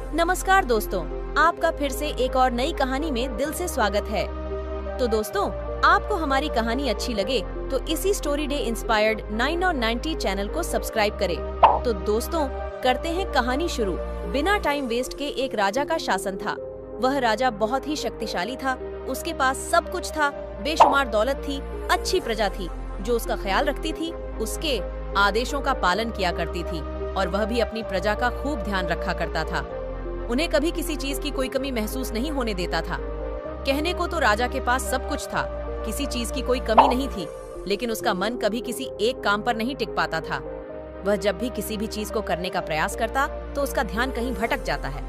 नमस्कार दोस्तों, आपका फिर से एक और नई कहानी में दिल से स्वागत है। तो दोस्तों, आपको हमारी कहानी अच्छी लगे तो इसी स्टोरी डे इंस्पायर्ड 9 और 90 चैनल को सब्सक्राइब करें। तो दोस्तों, करते हैं कहानी शुरू। बिना टाइम वेस्ट के एक राजा का शासन था। वह राजा बहुत ही शक्तिशाली था। उसके पास सब कुछ था, बेशुमार दौलत थी, अच्छी प्रजा थी जो उसका ख्याल रखती थी, उसके आदेशों का पालन किया करती थी और वह भी अपनी प्रजा का खूब ध्यान रखा करता था। उन्हें कभी किसी चीज की कोई कमी महसूस नहीं होने देता था। कहने को तो राजा के पास सब कुछ था, किसी चीज की कोई कमी नहीं थी, लेकिन उसका मन कभी किसी एक काम पर नहीं टिक पाता था। वह जब भी किसी भी चीज को करने का प्रयास करता तो उसका ध्यान कहीं भटक जाता है।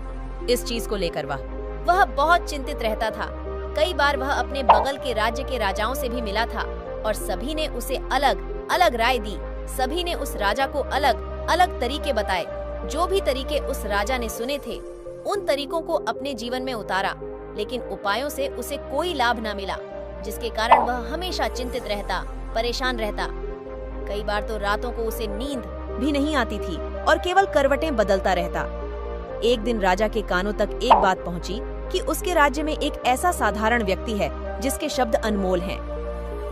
इस चीज को लेकर वह बहुत चिंतित रहता था। कई बार वह अपने बगल के राज्य के राजाओं से भी मिला था और सभी ने उसे अलग अलग राय दी। सभी ने उस राजा को अलग अलग तरीके बताए। जो भी तरीके उस राजा ने सुने थे, उन तरीकों को अपने जीवन में उतारा, लेकिन उपायों से उसे कोई लाभ न मिला, जिसके कारण वह हमेशा चिंतित रहता, परेशान रहता। कई बार तो रातों को उसे नींद भी नहीं आती थी और केवल करवटें बदलता रहता। एक दिन राजा के कानों तक एक बात पहुंची कि उसके राज्य में एक ऐसा साधारण व्यक्ति है जिसके शब्द अनमोल हैं।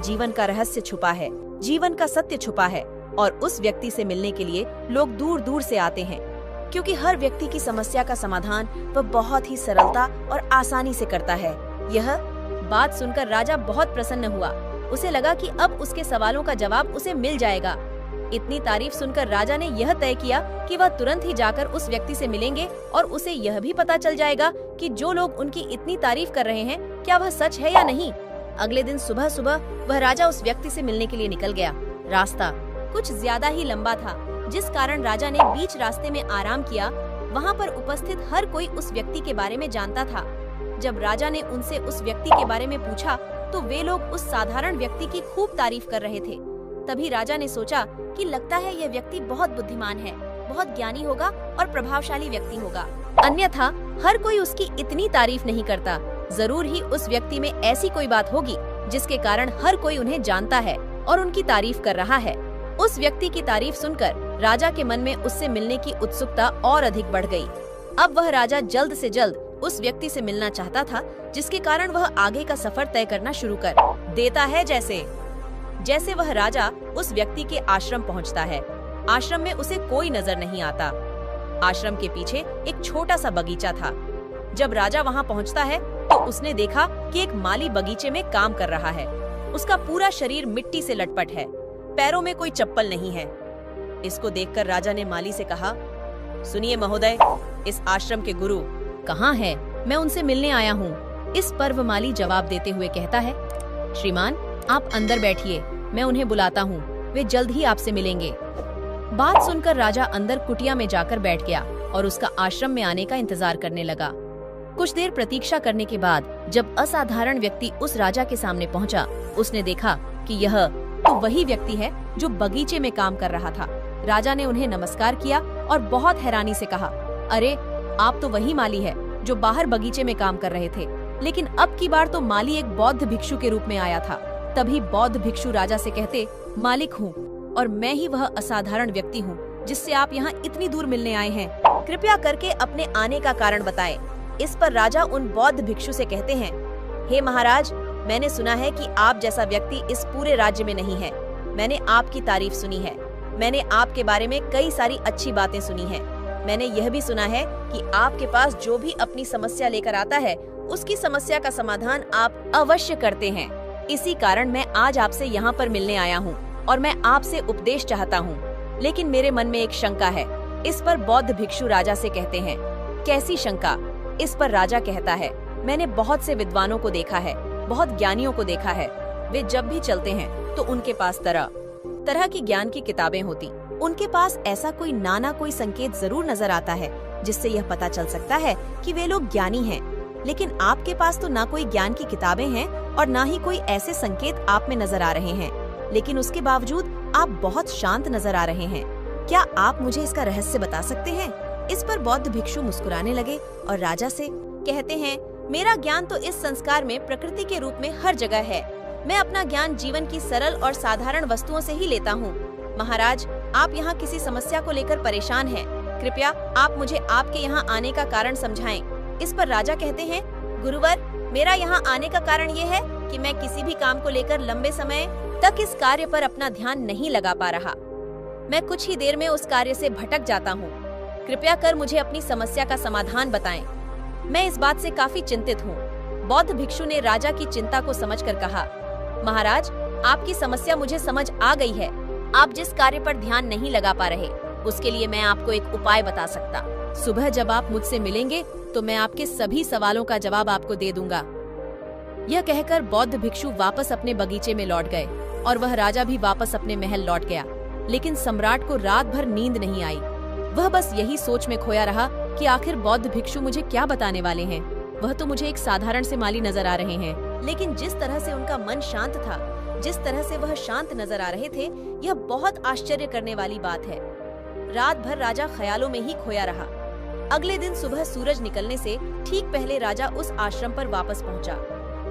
जीवन का रहस्य छुपा है, जीवन का सत्य छुपा है और उस व्यक्ति से मिलने के लिए लोग दूर दूर से आते हैं, क्योंकि हर व्यक्ति की समस्या का समाधान वह बहुत ही सरलता और आसानी से करता है। यह बात सुनकर राजा बहुत प्रसन्न हुआ। उसे लगा कि अब उसके सवालों का जवाब उसे मिल जाएगा। इतनी तारीफ सुनकर राजा ने यह तय किया कि वह तुरंत ही जाकर उस व्यक्ति से मिलेंगे और उसे यह भी पता चल जाएगा कि जो लोग उनकी इतनी तारीफ कर रहे हैं, क्या वह सच है या नहीं। अगले दिन सुबह सुबह वह राजा उस व्यक्ति से मिलने के लिए निकल गया। रास्ता कुछ ज्यादा ही लंबा था, जिस कारण राजा ने बीच रास्ते में आराम किया। वहाँ पर उपस्थित हर कोई उस व्यक्ति के बारे में जानता था। जब राजा ने उनसे उस व्यक्ति के बारे में पूछा तो वे लोग उस साधारण व्यक्ति की खूब तारीफ कर रहे थे। तभी राजा ने सोचा कि लगता है यह व्यक्ति बहुत बुद्धिमान है, बहुत ज्ञानी होगा और प्रभावशाली व्यक्ति होगा, अन्यथा हर कोई उसकी इतनी तारीफ नहीं करता। जरूर ही उस व्यक्ति में ऐसी कोई बात होगी जिसके कारण हर कोई उन्हें जानता है और उनकी तारीफ कर रहा है। उस व्यक्ति की तारीफ सुनकर राजा के मन में उससे मिलने की उत्सुकता और अधिक बढ़ गई। अब वह राजा जल्द से जल्द उस व्यक्ति से मिलना चाहता था, जिसके कारण वह आगे का सफर तय करना शुरू कर देता है। जैसे वह राजा उस व्यक्ति के आश्रम पहुंचता है, आश्रम में उसे कोई नजर नहीं आता। आश्रम के पीछे एक छोटा सा बगीचा था। जब राजा वहां पहुंचता है तो उसने देखा कि एक माली बगीचे में काम कर रहा है। उसका पूरा शरीर मिट्टी से लटपट है, पैरों में कोई चप्पल नहीं है। इसको देखकर राजा ने माली से कहा, सुनिए महोदय, इस आश्रम के गुरु कहाँ हैं? मैं उनसे मिलने आया हूँ। इस पर वह माली जवाब देते हुए कहता है, श्रीमान आप अंदर बैठिए, मैं उन्हें बुलाता हूँ, वे जल्द ही आपसे मिलेंगे। बात सुनकर राजा अंदर कुटिया में जाकर बैठ गया और उसका आश्रम में आने का इंतजार करने लगा। कुछ देर प्रतीक्षा करने के बाद जब असाधारण व्यक्ति उस राजा के सामने पहुंचा, उसने देखा कि यह तो वही व्यक्ति है जो बगीचे में काम कर रहा था। राजा ने उन्हें नमस्कार किया और बहुत हैरानी से कहा, अरे आप तो वही माली है जो बाहर बगीचे में काम कर रहे थे, लेकिन अब की बार तो माली एक बौद्ध भिक्षु के रूप में आया था। तभी बौद्ध भिक्षु राजा से कहते, मालिक हूँ और मैं ही वह असाधारण व्यक्ति हूँ जिससे आप यहाँ इतनी दूर मिलने आए हैं। कृपया करके अपने आने का कारण बताएं। इस पर राजा उन बौद्ध भिक्षु से कहते हैं, हे महाराज, मैंने सुना है कि आप जैसा व्यक्ति इस पूरे राज्य में नहीं है। मैंने आपकी तारीफ सुनी है, मैंने आपके बारे में कई सारी अच्छी बातें सुनी हैं। मैंने यह भी सुना है कि आपके पास जो भी अपनी समस्या लेकर आता है, उसकी समस्या का समाधान आप अवश्य करते हैं। इसी कारण मैं आज आपसे यहाँ पर मिलने आया हूँ और मैं आपसे उपदेश चाहता हूँ, लेकिन मेरे मन में एक शंका है। इस पर बौद्ध भिक्षु राजा से कहते हैं, कैसी शंका? इस पर राजा कहता है, मैंने बहुत से विद्वानों को देखा है, बहुत ज्ञानियों को देखा है। वे जब भी चलते हैं तो उनके पास तरह तरह की ज्ञान की किताबें होती। उनके पास ऐसा कोई ना कोई संकेत जरूर नजर आता है जिससे यह पता चल सकता है कि वे लोग ज्ञानी हैं। लेकिन आपके पास तो ना कोई ज्ञान की किताबें हैं और ना ही कोई ऐसे संकेत आप में नजर आ रहे हैं, लेकिन उसके बावजूद आप बहुत शांत नजर आ रहे हैं। क्या आप मुझे इसका रहस्य बता सकते हैं? इस पर बौद्ध भिक्षु मुस्कुराने लगे और राजा से कहते हैं, मेरा ज्ञान तो इस संस्कार में प्रकृति के रूप में हर जगह है। मैं अपना ज्ञान जीवन की सरल और साधारण वस्तुओं से ही लेता हूँ। महाराज, आप यहाँ किसी समस्या को लेकर परेशान हैं, कृपया आप मुझे आपके यहाँ आने का कारण समझाएं। इस पर राजा कहते हैं, गुरुवर, मेरा यहाँ आने का कारण ये है कि मैं किसी भी काम को लेकर लंबे समय तक इस कार्य पर अपना ध्यान नहीं लगा पा रहा। मैं कुछ ही देर में उस कार्य से भटक जाता हूँ। कृपया कर मुझे अपनी समस्या का समाधान बताएं। मैं इस बात से काफी चिंतित हूँ। बौद्ध भिक्षु ने राजा की चिंता को समझकर कहा, महाराज, आपकी समस्या मुझे समझ आ गई है। आप जिस कार्य पर ध्यान नहीं लगा पा रहे, उसके लिए मैं आपको एक उपाय बता सकता। सुबह जब आप मुझसे मिलेंगे तो मैं आपके सभी सवालों का जवाब आपको दे दूंगा। यह कहकर बौद्ध भिक्षु वापस अपने बगीचे में लौट गए और वह राजा भी वापस अपने महल लौट गया। लेकिन सम्राट को रात भर नींद नहीं आई। वह बस यही सोच में खोया रहा कि आखिर बौद्ध भिक्षु मुझे क्या बताने वाले हैं। वह तो मुझे एक साधारण से माली नजर आ रहे हैं, लेकिन जिस तरह से उनका मन शांत था, जिस तरह से वह शांत नजर आ रहे थे, यह बहुत आश्चर्य करने वाली बात है। रात भर राजा ख्यालों में ही खोया रहा। अगले दिन सुबह सूरज निकलने से ठीक पहले राजा उस आश्रम पर वापस पहुंचा।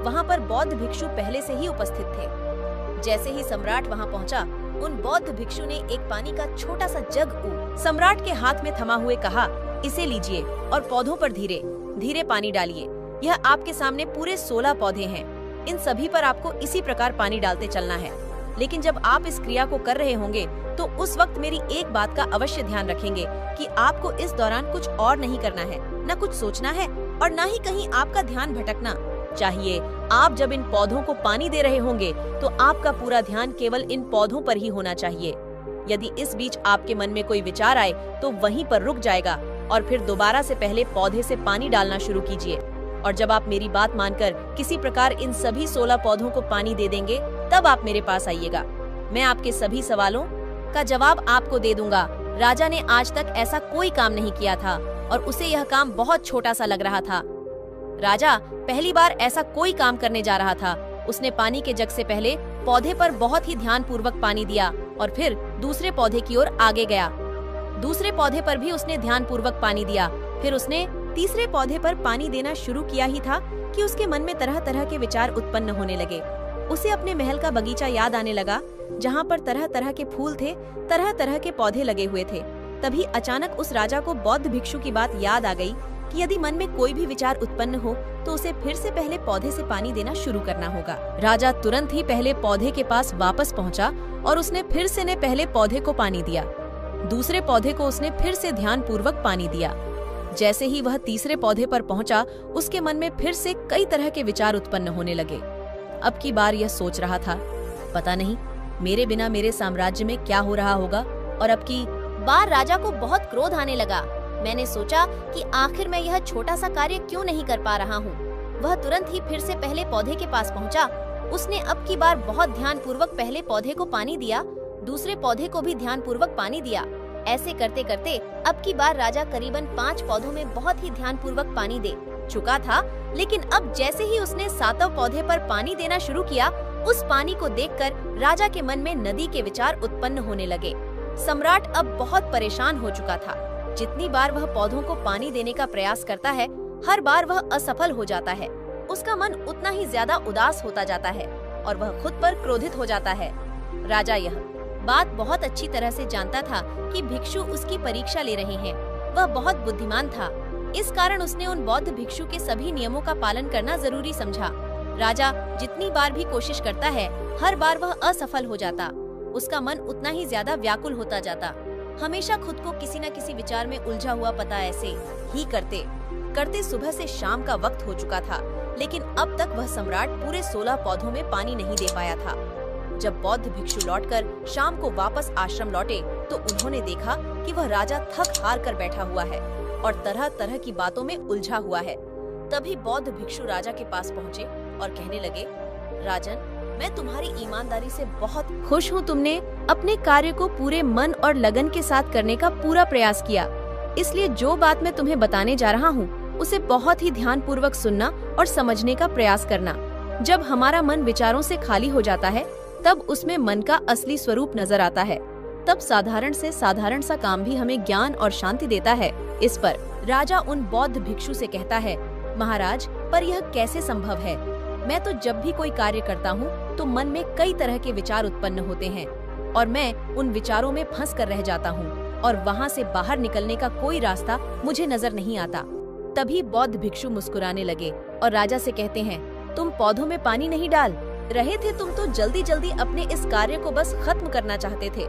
वहां पर बौद्ध भिक्षु पहले से ही उपस्थित थे। जैसे ही सम्राट वहां पहुंचा, उन बौद्ध भिक्षु ने एक पानी का छोटा सा जग सम्राट के हाथ में थमा हुए कहा, इसे लीजिए और पौधों पर धीरे धीरे पानी डालिए। यह आपके सामने पूरे 16 पौधे हैं। इन सभी पर आपको इसी प्रकार पानी डालते चलना है। लेकिन जब आप इस क्रिया को कर रहे होंगे तो उस वक्त मेरी एक बात का अवश्य ध्यान रखेंगे कि आपको इस दौरान कुछ और नहीं करना है, न कुछ सोचना है और न ही कहीं आपका ध्यान भटकना चाहिए। आप जब इन पौधों को पानी दे रहे होंगे तो आपका पूरा ध्यान केवल इन पौधों पर ही होना चाहिए। यदि इस बीच आपके मन में कोई विचार आए तो वहीं पर रुक जाएगा और फिर दोबारा से पहले पौधे से पानी डालना शुरू कीजिए। और जब आप मेरी बात मानकर किसी प्रकार इन सभी 16 पौधों को पानी दे देंगे, तब आप मेरे पास आइएगा। मैं आपके सभी सवालों का जवाब आपको दे दूंगा। राजा ने आज तक ऐसा कोई काम नहीं किया था और उसे यह काम बहुत छोटा सा लग रहा था। राजा पहली बार ऐसा कोई काम करने जा रहा था। उसने पानी के जग से पहले पौधे पर बहुत ही ध्यानपूर्वक पानी दिया और फिर दूसरे पौधे की ओर आगे गया। दूसरे पौधे पर भी उसने ध्यानपूर्वक पानी दिया। फिर उसने तीसरे पौधे पर पानी देना शुरू किया ही था कि उसके मन में तरह तरह के विचार उत्पन्न होने लगे। उसे अपने महल का बगीचा याद आने लगा, जहाँ पर तरह तरह के फूल थे, तरह तरह के पौधे लगे हुए थे। तभी अचानक उस राजा को बौद्ध भिक्षु की बात याद आ गई कि यदि मन में कोई भी विचार उत्पन्न हो तो उसे फिर से पहले पौधे से पानी देना शुरू करना होगा। राजा तुरंत ही पहले पौधे के पास वापस पहुंचा और उसने फिर से ने पहले पौधे को पानी दिया। दूसरे पौधे को उसने फिर से ध्यानपूर्वक पानी दिया। जैसे ही वह तीसरे पौधे पर पहुंचा, उसके मन में फिर से कई तरह के विचार उत्पन्न होने लगे। अब की बार यह सोच रहा था, पता नहीं मेरे बिना मेरे साम्राज्य में क्या हो रहा होगा। और अब की बार राजा को बहुत क्रोध आने लगा। मैंने सोचा कि आखिर मैं यह छोटा सा कार्य क्यों नहीं कर पा रहा हूँ। वह तुरंत ही फिर से पहले पौधे के पास पहुँचा। उसने अब की बार बहुत ध्यानपूर्वक पहले पौधे को पानी दिया, दूसरे पौधे को भी ध्यानपूर्वक पानी दिया। ऐसे करते करते अब की बार राजा करीबन 5 पौधों में बहुत ही ध्यानपूर्वक पानी दे चुका था। लेकिन अब जैसे ही उसने 7वें पौधे पर पानी देना शुरू किया, उस पानी को देखकर राजा के मन में नदी के विचार उत्पन्न होने लगे। सम्राट अब बहुत परेशान हो चुका था। जितनी बार वह पौधों को पानी देने का प्रयास करता है, हर बार वह असफल हो जाता है। उसका मन उतना ही ज्यादा उदास होता जाता है और वह खुद पर क्रोधित हो जाता है। राजा यह बात बहुत अच्छी तरह से जानता था कि भिक्षु उसकी परीक्षा ले रहे हैं। वह बहुत बुद्धिमान था, इस कारण उसने उन बौद्ध भिक्षु के सभी नियमों का पालन करना जरूरी समझा। राजा जितनी बार भी कोशिश करता है, हर बार वह असफल हो जाता। उसका मन उतना ही ज्यादा व्याकुल होता जाता। हमेशा खुद को किसी न किसी विचार में उलझा हुआ पता ऐसे ही करते करते सुबह से शाम का वक्त हो चुका था। लेकिन अब तक वह सम्राट पूरे 16 पौधों में पानी नहीं दे पाया था। जब बौद्ध भिक्षु लौटकर शाम को वापस आश्रम लौटे तो उन्होंने देखा कि वह राजा थक हार कर बैठा हुआ है और तरह तरह की बातों में उलझा हुआ है। तभी बौद्ध भिक्षु राजा के पास पहुँचे और कहने लगे, राजन, मैं तुम्हारी ईमानदारी से बहुत खुश हूँ। तुमने अपने कार्य को पूरे मन और लगन के साथ करने का पूरा प्रयास किया। इसलिए जो बात मैं तुम्हें बताने जा रहा हूँ, उसे बहुत ही ध्यानपूर्वक सुनना और समझने का प्रयास करना। जब हमारा मन विचारों से खाली हो जाता है, तब उसमें मन का असली स्वरूप नजर आता है। तब साधारण से साधारण सा काम भी हमें ज्ञान और शांति देता है। इस पर राजा उन बौद्ध भिक्षु से कहता है, महाराज, पर यह कैसे संभव है? मैं तो जब भी कोई कार्य करता हूँ तो मन में कई तरह के विचार उत्पन्न होते हैं और मैं उन विचारों में फंस कर रह जाता हूँ। और वहाँ से बाहर निकलने का कोई रास्ता मुझे नजर नहीं आता। तभी बौद्ध भिक्षु मुस्कुराने लगे और राजा से कहते हैं, तुम पौधों में पानी नहीं डाल रहे थे, तुम तो जल्दी जल्दी अपने इस कार्य को बस खत्म करना चाहते थे।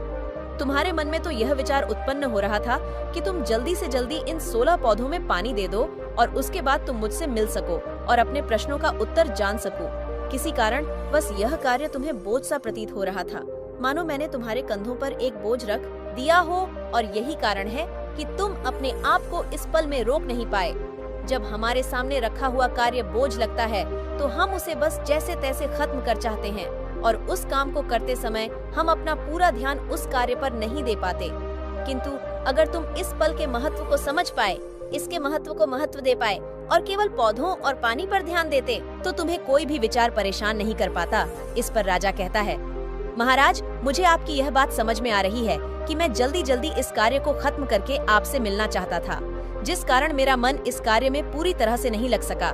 तुम्हारे मन में तो यह विचार उत्पन्न हो रहा था कि तुम जल्दी से जल्दी इन 16 पौधों में पानी दे दो और उसके बाद तुम मुझसे मिल सको और अपने प्रश्नों का उत्तर जान सको। किसी कारण बस यह कार्य तुम्हें बोझ सा प्रतीत हो रहा था, मानो मैंने तुम्हारे कंधों पर एक बोझ रख दिया हो, और यही कारण है कि तुम अपने आप को इस पल में रोक नहीं पाए। जब हमारे सामने रखा हुआ कार्य बोझ लगता है तो हम उसे बस जैसे तैसे खत्म कर चाहते हैं, और उस काम को करते समय हम अपना पूरा ध्यान उस कार्य पर नहीं दे पाते। किंतु अगर तुम इस पल के महत्व को समझ पाए, इसके महत्व को महत्व दे पाए और केवल पौधों और पानी पर ध्यान देते, तो तुम्हें कोई भी विचार परेशान नहीं कर पाता। इस पर राजा कहता है, महाराज, मुझे आपकी यह बात समझ में आ रही है कि मैं जल्दी जल्दी इस कार्य को खत्म करके आपसे मिलना चाहता था, जिस कारण मेरा मन इस कार्य में पूरी तरह से नहीं लग सका।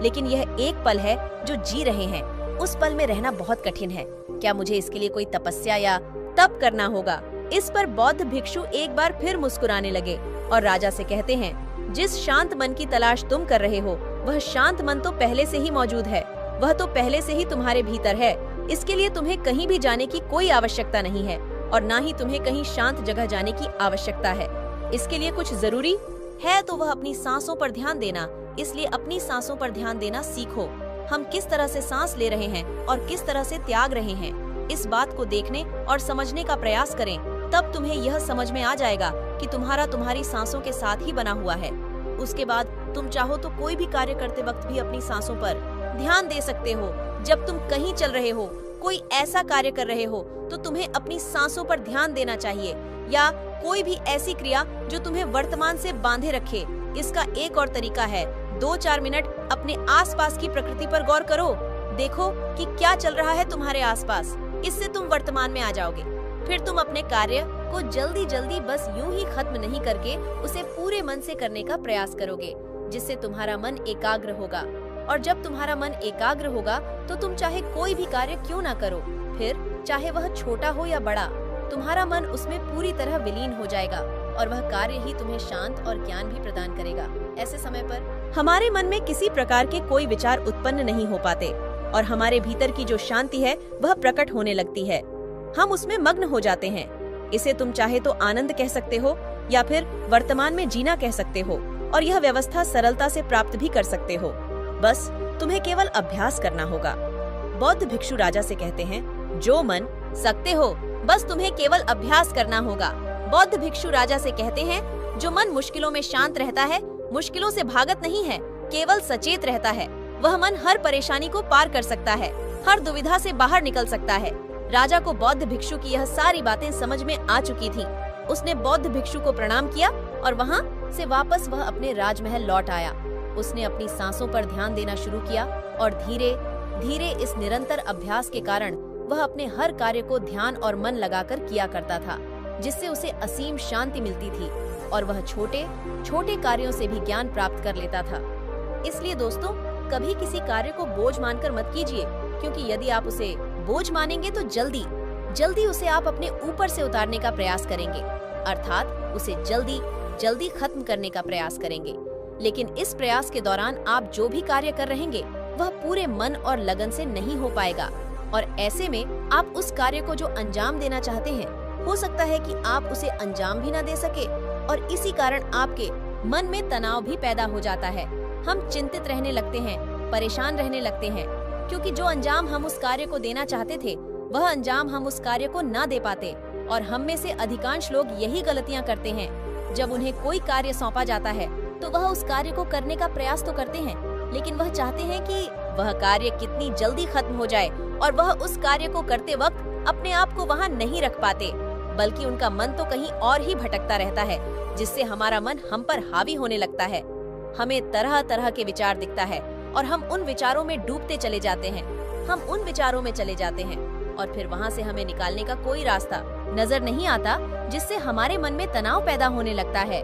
लेकिन यह एक पल है जो जी रहे हैं, उस पल में रहना बहुत कठिन है। क्या मुझे इसके लिए कोई तपस्या या तप करना होगा? इस पर बौद्ध भिक्षु एक बार फिर मुस्कुराने लगे और राजा से कहते हैं, जिस शांत मन की तलाश तुम कर रहे हो, वह शांत मन तो पहले से ही मौजूद है, वह तो पहले से ही तुम्हारे भीतर है। इसके लिए तुम्हें कहीं भी जाने की कोई आवश्यकता नहीं है और ना ही तुम्हें कहीं शांत जगह जाने की आवश्यकता है। इसके लिए कुछ जरूरी है तो वह अपनी सांसों पर ध्यान देना। इसलिए अपनी सांसों पर ध्यान देना सीखो। हम किस तरह से सांस ले रहे हैं और किस तरह से त्याग रहे हैं, इस बात को देखने और समझने का प्रयास करें। तब तुम्हें यह समझ में आ जाएगा कि तुम्हारी सांसों के साथ ही बना हुआ है। उसके बाद तुम चाहो तो कोई भी कार्य करते वक्त भी अपनी सांसों पर ध्यान दे सकते हो। जब तुम कहीं चल रहे हो, कोई ऐसा कार्य कर रहे हो, तो तुम्हें अपनी सांसों पर ध्यान देना चाहिए, या कोई भी ऐसी क्रिया जो तुम्हें वर्तमान से बांधे रखे। इसका एक और तरीका है, 2-4 मिनट अपने आसपास की प्रकृति पर गौर करो। देखो कि क्या चल रहा है तुम्हारे आसपास। इससे तुम वर्तमान में आ जाओगे। फिर तुम अपने कार्य को जल्दी जल्दी बस यूं ही खत्म नहीं करके उसे पूरे मन से करने का प्रयास करोगे, जिससे तुम्हारा मन एकाग्र होगा। और जब तुम्हारा मन एकाग्र होगा तो तुम चाहे कोई भी कार्य क्यों ना करो, फिर चाहे वह छोटा हो या बड़ा, तुम्हारा मन उसमें पूरी तरह विलीन हो जाएगा और वह कार्य ही तुम्हें शांत और ज्ञान भी प्रदान करेगा। ऐसे समय पर हमारे मन में किसी प्रकार के कोई विचार उत्पन्न नहीं हो पाते और हमारे भीतर की जो शांति है वह प्रकट होने लगती है। हम उसमें मग्न हो जाते हैं। इसे तुम चाहे तो आनंद कह सकते हो या फिर वर्तमान में जीना कह सकते हो, और यह व्यवस्था सरलता से प्राप्त भी कर सकते हो। बस तुम्हें केवल अभ्यास करना होगा। बौद्ध भिक्षु राजा से कहते हैं, जो मन सकते हो, बस तुम्हें केवल अभ्यास करना होगा। बौद्ध भिक्षु राजा से कहते हैं, जो मन मुश्किलों में शांत रहता है, मुश्किलों से भागत नहीं है, केवल सचेत रहता है, वह मन हर परेशानी को पार कर सकता है, हर दुविधा से बाहर निकल सकता है। राजा को बौद्ध भिक्षु की यह सारी बातें समझ में आ चुकी थीं। उसने बौद्ध भिक्षु को प्रणाम किया और वहाँ से वापस वह अपने राजमहल लौट आया। उसने अपनी सांसों पर ध्यान देना शुरू किया और धीरे धीरे इस निरंतर अभ्यास के कारण वह अपने हर कार्य को ध्यान और मन लगाकर किया करता था, जिससे उसे असीम शांति मिलती थी और वह छोटे छोटे कार्यों से भी ज्ञान प्राप्त कर लेता था। इसलिए दोस्तों, कभी किसी कार्य को बोझ मानकर मत कीजिए, क्योंकि यदि आप उसे बोझ मानेंगे तो जल्दी जल्दी उसे आप अपने ऊपर से उतारने का प्रयास करेंगे, अर्थात उसे जल्दी जल्दी खत्म करने का प्रयास करेंगे। लेकिन इस प्रयास के दौरान आप जो भी कार्य कर रहेंगे वह पूरे मन और लगन से नहीं हो पाएगा, और ऐसे में आप उस कार्य को जो अंजाम देना चाहते हैं, हो सकता है कि आप उसे अंजाम भी न दे सके, और इसी कारण आपके मन में तनाव भी पैदा हो जाता है। हम चिंतित रहने लगते हैं, परेशान रहने लगते हैं, क्योंकि जो अंजाम हम उस कार्य को देना चाहते थे वह अंजाम हम उस कार्य को ना दे पाते। और हम में से अधिकांश लोग यही गलतियां करते हैं। जब उन्हें कोई कार्य सौंपा जाता है तो वह उस कार्य को करने का प्रयास तो करते हैं, लेकिन वह चाहते हैं कि वह कार्य कितनी जल्दी खत्म हो जाए, और वह उस कार्य को करते वक्त अपने आप को वहाँ नहीं रख पाते, बल्कि उनका मन तो कहीं और ही भटकता रहता है, जिससे हमारा मन हम पर हावी होने लगता है। हमें तरह तरह के विचार दिखता है और हम उन विचारों में डूबते चले जाते हैं। हम उन विचारों में चले जाते हैं और फिर वहाँ से हमें निकालने का कोई रास्ता नजर नहीं आता, जिससे हमारे मन में तनाव पैदा होने लगता है।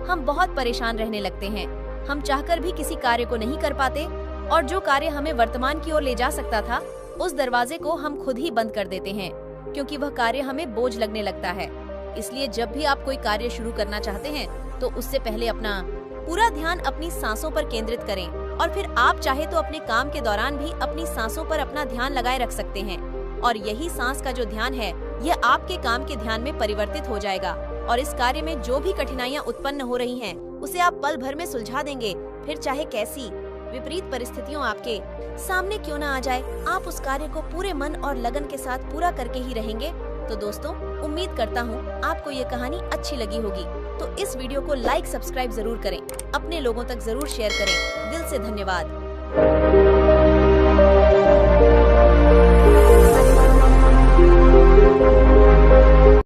हम बहुत परेशान रहने लगते हैं। हम चाहकर भी किसी कार्य को नहीं कर पाते, और जो कार्य हमें वर्तमान की ओर ले जा सकता था, उस दरवाजे को हम खुद ही बंद कर देते हैं, क्योंकि वह कार्य हमें बोझ लगने लगता है। इसलिए जब भी आप कोई कार्य शुरू करना चाहते हैं तो उससे पहले अपना पूरा ध्यान अपनी सांसों पर केंद्रित करें और फिर आप चाहे तो अपने काम के दौरान भी अपनी सांसों पर अपना ध्यान लगाए रख सकते हैं और यही सांस का जो ध्यान है यह आपके काम के ध्यान में परिवर्तित हो जाएगा और इस कार्य में जो भी कठिनाइयां उत्पन्न हो रही हैं उसे आप पल भर में सुलझा देंगे। फिर चाहे कैसी विपरीत परिस्थितियों आपके सामने क्यों ना आ जाए, आप उस कार्य को पूरे मन और लगन के साथ पूरा करके ही रहेंगे। तो दोस्तों, उम्मीद करता हूँ आपको ये कहानी अच्छी लगी होगी, तो इस वीडियो को लाइक सब्सक्राइब जरूर करें, अपने लोगों तक जरूर शेयर करें। दिल से धन्यवाद।